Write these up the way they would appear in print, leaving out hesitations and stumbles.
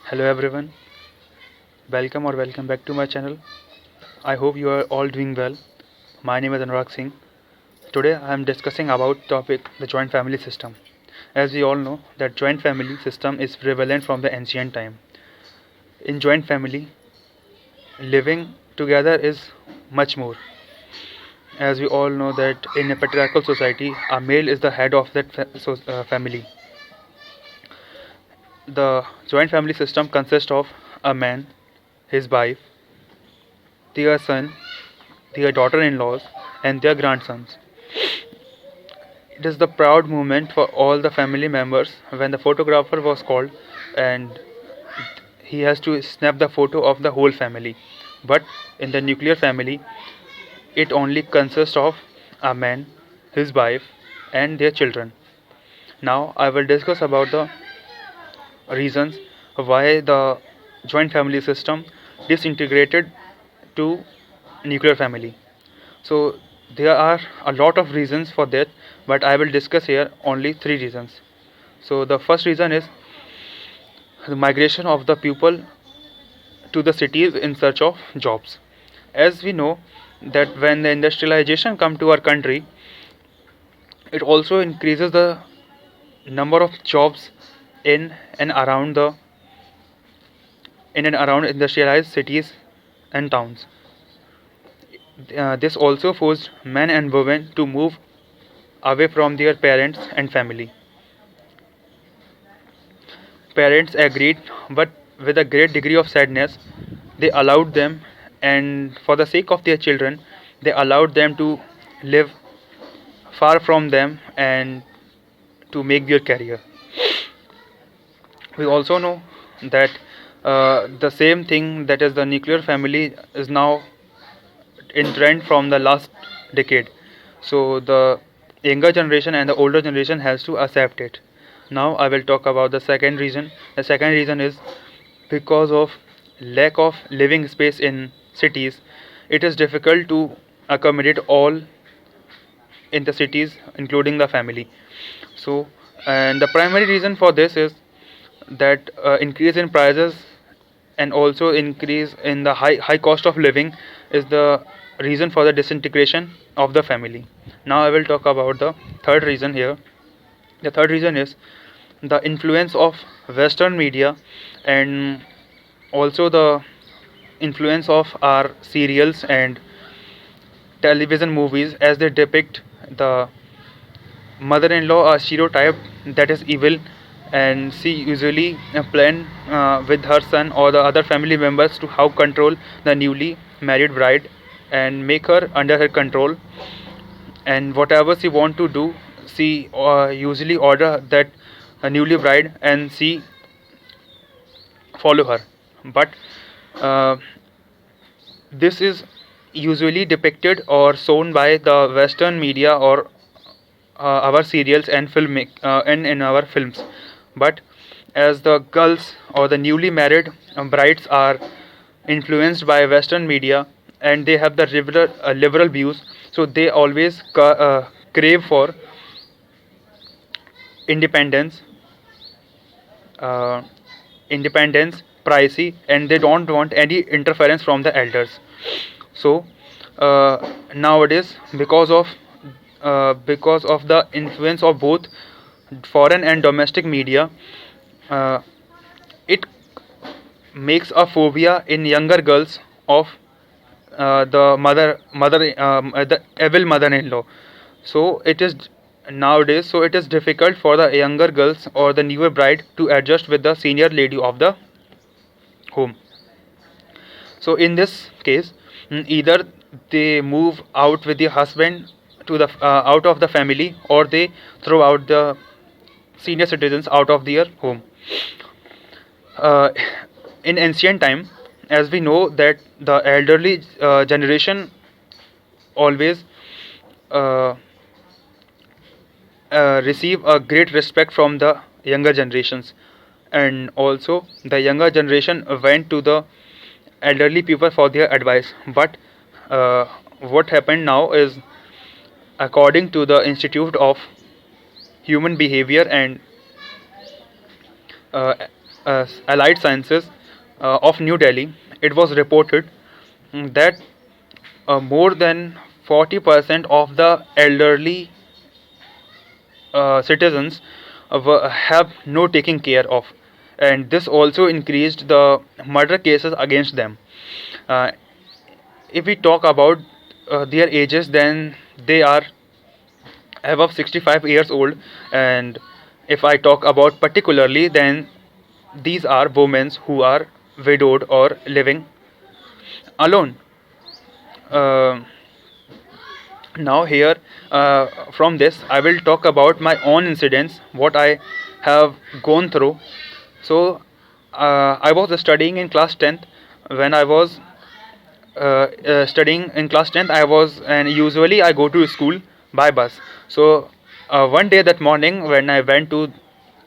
Hello everyone, welcome back to my channel. I hope you are all doing well. My name is Anurag Singh. Today I am discussing about topic the joint family system. As we all know that joint family system is prevalent from the ancient time. In joint family, living together is much more. As we all know that in a patriarchal society, a male is the head of that family. The joint family system consists of a man, his wife, their son, their daughter-in-laws, and their grandsons. It is the proud moment for all the family members when the photographer was called and he has to snap the photo of the whole family. But in the nuclear family, it only consists of a man, his wife, and their children. Now I will discuss about the reasons why the joint family system disintegrated to nuclear family. So there are a lot of reasons for that, but I will discuss here only three reasons. So the first reason is the migration of the people to the cities in search of jobs. As we know that when the industrialization come to our country, it also increases the number of jobs in and around the in and around industrialized cities and towns. This also forced men and women to move away from their parents and family. Parents agreed, but with a great degree of sadness, they allowed them, and for the sake of their children, they allowed them to live far from them and to make their career. We also know that the same thing, that is the nuclear family, is now in trend from the last decade. So the younger generation and the older generation has to accept it. Now I will talk about the second reason. The second reason is because of lack of living space in cities. It is difficult to accommodate all in the cities, including the family. So, and the primary reason for this is that increase in prices and also increase in the high cost of living is the reason for the disintegration of the family. Now I will talk about the third reason here. The third reason is the influence of western media and also the influence of our serials and television movies, as they depict the mother-in-law a stereotype that is evil, and she usually plan with her son or the other family members to how control the newly married bride and make her under her control, and whatever she want to do, she usually order that newly bride and she follow her. But uh, this is usually depicted or shown by the western media or our serials and and in our films. But as the girls or the newly married brides are influenced by western media and they have the liberal views, so they always crave for independence, uh, privacy, and they don't want any interference from the elders. So nowadays, because of the influence of both foreign and domestic media, uh, it makes a phobia in younger girls of the evil mother-in-law. So it is nowadays. So it is difficult for the younger girls or the newer bride to adjust with the senior lady of the home. So in this case, either they move out with the husband to the out of the family, or they throw out the senior citizens out of their home. uh, in ancient time, as we know that the elderly generation always uh, receive a great respect from the younger generations, and also the younger generation went to the elderly people for their advice. But uh, what happened now is, according to the Institute of Human Behavior and uh, Allied Sciences of New Delhi, it was reported that more than 40% of the elderly citizens have no taking care of, and this also increased the murder cases against them. Uh, if we talk about their ages, then they are above 65 years old, and if I talk about particularly, then these are women who are widowed or living alone. Uh, Now here, from this I will talk about my own incidents, what I have gone through. So I was studying in class 10th. When I was studying in class 10th, I was, and usually I go to school by bus. So one day that morning, when I went to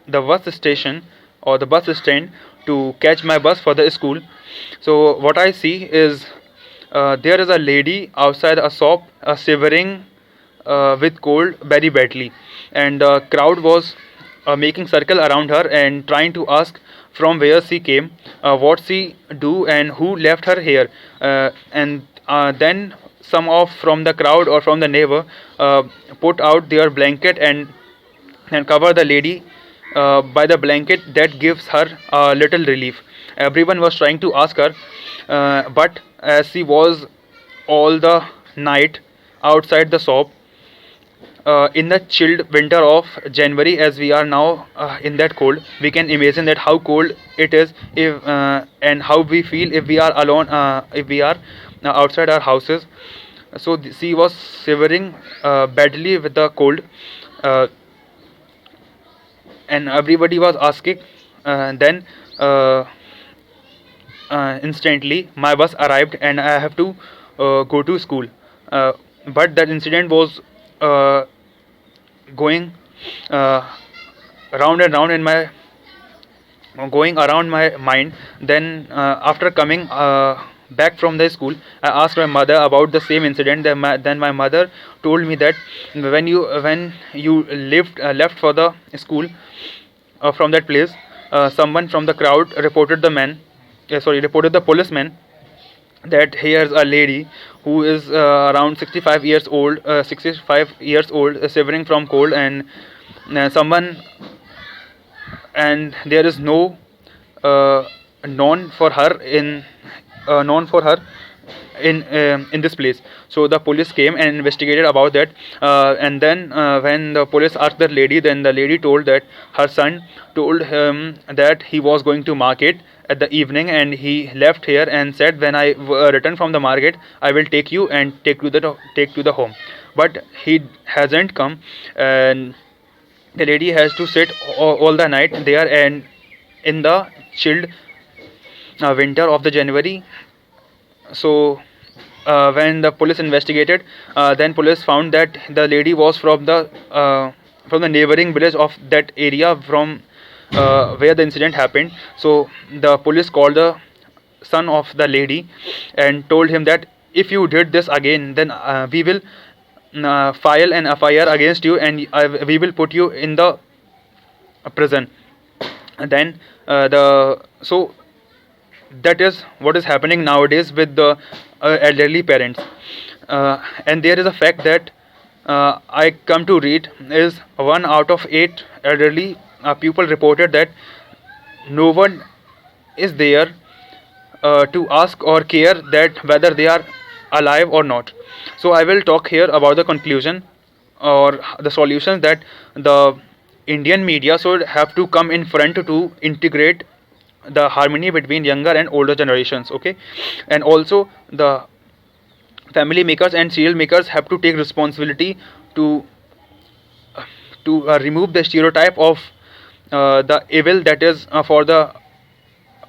the bus station or the bus stand to catch my bus for the school, so what I see is there is a lady outside a shop shivering with cold very badly, and the crowd was making circle around her and trying to ask from where she came, what she do, and who left her here. And then some of from the crowd or from the neighbor put out their blanket and cover the lady by the blanket. That gives her a little relief. Everyone was trying to ask her, but as she was all the night outside the shop, in the chilled winter of January, as we are now in that cold, we can imagine that how cold it is, if and how we feel if we are alone, if we are outside our houses. So she was shivering badly with the cold, uh, and everybody was asking. Then instantly my bus arrived and I have to go to school. But that incident was uh, going uh, round and round in my going around my mind. Then after coming back from the school, I asked my mother about the same incident. Then my mother told me that when you left for the school from that place, someone from the crowd reported reported the policeman that here's a lady who is around 65 years old, suffering from cold, and someone, and there is no uh, known for her in known for her in this place. So the police came and investigated about that, and then when the police asked the lady, then the lady told that her son told him that he was going to market at the evening, and he left here and said, when I return from the market, I will take you and take to the home. But he hasn't come, and the lady has to sit all the night there, and in the chilled winter of the January. So when the police investigated, then police found that the lady was from the neighboring village of that area, from where the incident happened. So the police called the son of the lady and told him that if you did this again, then we will file an FIR against you, and we will put you in the prison. And then the so that is what is happening nowadays with the elderly parents. And there is a fact that I come to read is 1 out of 8 elderly people reported that no one is there to ask or care that whether they are alive or not. So I will talk here about the conclusion or the solutions that the Indian media should have to come in front to integrate the harmony between younger and older generations. Okay, and also the family makers and serial makers have to take responsibility to remove the stereotype of the evil that is for the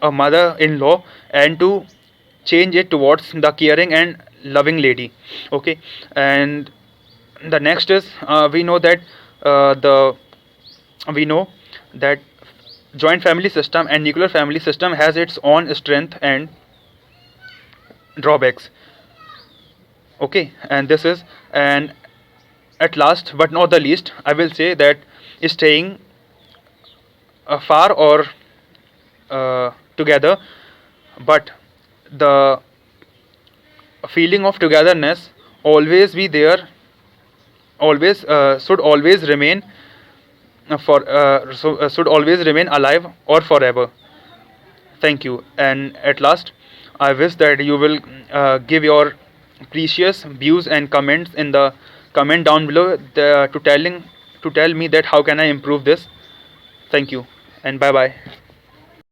mother-in-law, and to change it towards the caring and loving lady. Okay, and the next is the we know that joint family system and nuclear family system has its own strength and drawbacks. Okay, and this is, and at last but not the least, I will say that staying far or together, but the feeling of togetherness always be there, always should always remain should always remain alive or forever. Thank you. And at last, I wish that you will give your precious views and comments in the comment down below, to tell me that how can I improve this. Thank you and bye bye.